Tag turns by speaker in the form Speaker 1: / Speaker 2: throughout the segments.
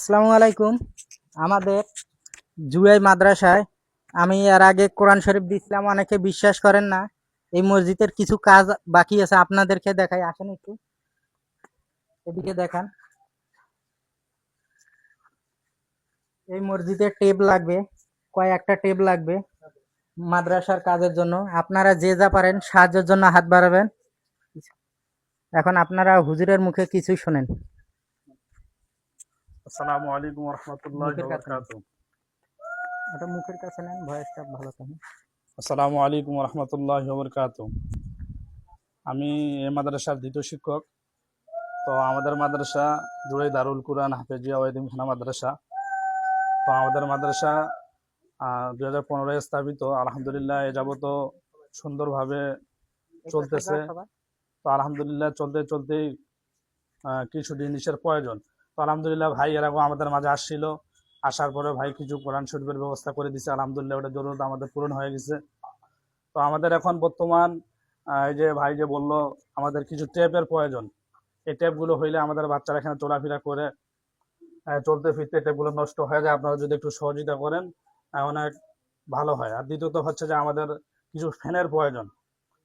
Speaker 1: আসসালামু আলাইকুম। আমাদের জুরাই মাদ্রাসায় আমি এর আগে কোরআন শরীফ দিছিলাম, অনেকে বিশ্বাস করেন না। এই মসজিদের কিছু কাজ বাকি আছে, আপনাদেরকে দেখাই, আসেন একটু এদিকে দেখান। এই মসজিদে টেপ লাগবে, কয়েকটা টেপ লাগবে মাদ্রাসার কাজের জন্য। আপনারা যে যা পারেন সাহায্যের জন্য হাত বাড়াবেন। এখন আপনারা হুজুরের মুখে কিছু শোনেন।
Speaker 2: আসসালামু আলাইকুম ওয়া রাহমাতুল্লাহি ওয়া বারাকাতুহু।
Speaker 1: এটা মুখের কাছে নেন, ভয়েসটা ভালো থাকে।
Speaker 2: আসসালামু আলাইকুম ওয়া রাহমাতুল্লাহি ওয়া বারাকাতুহু। আমি এই মাদ্রাসার দ্বিতীয় শিক্ষক। তো আমাদের মাদ্রাসা জুরাই দারুল কুরআন হাফেজিয়া ও এতিমখানা মাদ্রাসা। তো আমাদের মাদ্রাসা 2015 স্থাপিত। আলহামদুলিল্লাহ এ যাবত সুন্দরভাবে চলতেছে। তো আলহামদুলিল্লাহ চলতে চলতেই কিছু জিনিসের প্রয়োজন। তো আলহামদুলিল্লাহ ভাই এরকম আমাদের মাঝে আসছিল, আসার পরে ভাই কিছু কোরআন শরীফের ব্যবস্থা করে দিছে। আলহামদুলিল্লাহ ওটা জরুরত আমাদের পূরণ হয়ে গেছে। তো আমাদের এখন বর্তমান এই যে ভাই যে বললো আমাদের কিছু ট্যাপের প্রয়োজন। এই ট্যাপগুলো হইলে আমাদের বাচ্চারা এখানে চলাফেরা করে, চলতে ফিরতে ট্যাপগুলো নষ্ট হয়ে যায়। আপনারা যদি একটু সহযোগিতা করেন অনেক ভালো হয়। আর দ্বিতীয়ত হচ্ছে যে আমাদের কিছু ফ্যানের প্রয়োজন।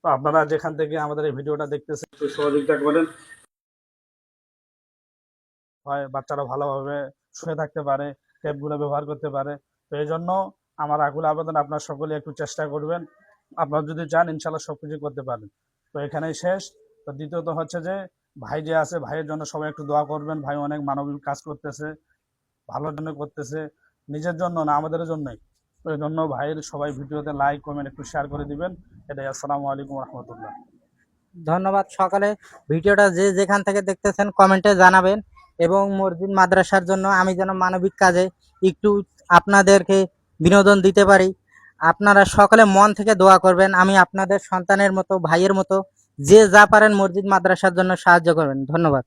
Speaker 2: তো আপনারা যেখান থেকে আমাদের এই ভিডিওটা দেখতেছেন একটু সহযোগিতা করেন, হয় বাচ্চারা ভালোভাবে শুয়ে থাকতে পারে, ট্যাপগুলো ব্যবহার করতে পারে। তো এই জন্য আমার আকুল আবেদন, আপনার সকলে একটু চেষ্টা করবেন। আপনারা যদি চান ইনশাল্লাহ সবকিছু করতে পারেন। তো এখানেই শেষ। তো দ্বিতীয়ত হচ্ছে যে ভাই যে আছে, ভাইয়ের জন্য সবাই একটু দোয়া করবেন। ভাই অনেক মানবিক কাজ করতেছে, ভালোর জন্য করতেছে, নিজের জন্য না আমাদের জন্যই। তো এই জন্য ভাইয়ের সবাই ভিডিওতে লাইক কমেন্ট একটু শেয়ার করে দিবেন। এটাই। আসসালামু আলাইকুম রহমতুল্লাহ।
Speaker 1: ধন্যবাদ সকালে। ভিডিওটা যে যেখান থেকে দেখতেছেন কমেন্টে জানাবেন, এবং মসজিদ মাদ্রাসার জন্য আমি যেন মানবিক কাজে একটু আপনাদেরকে বিনোদন দিতে পারি। আপনারা সকলে মন থেকে দোয়া করবেন, আমি আপনাদের সন্তানের মতো, ভাইয়ের মতো, যে যা পারেন মসজিদ মাদ্রাসার জন্য সাহায্য করবেন। ধন্যবাদ।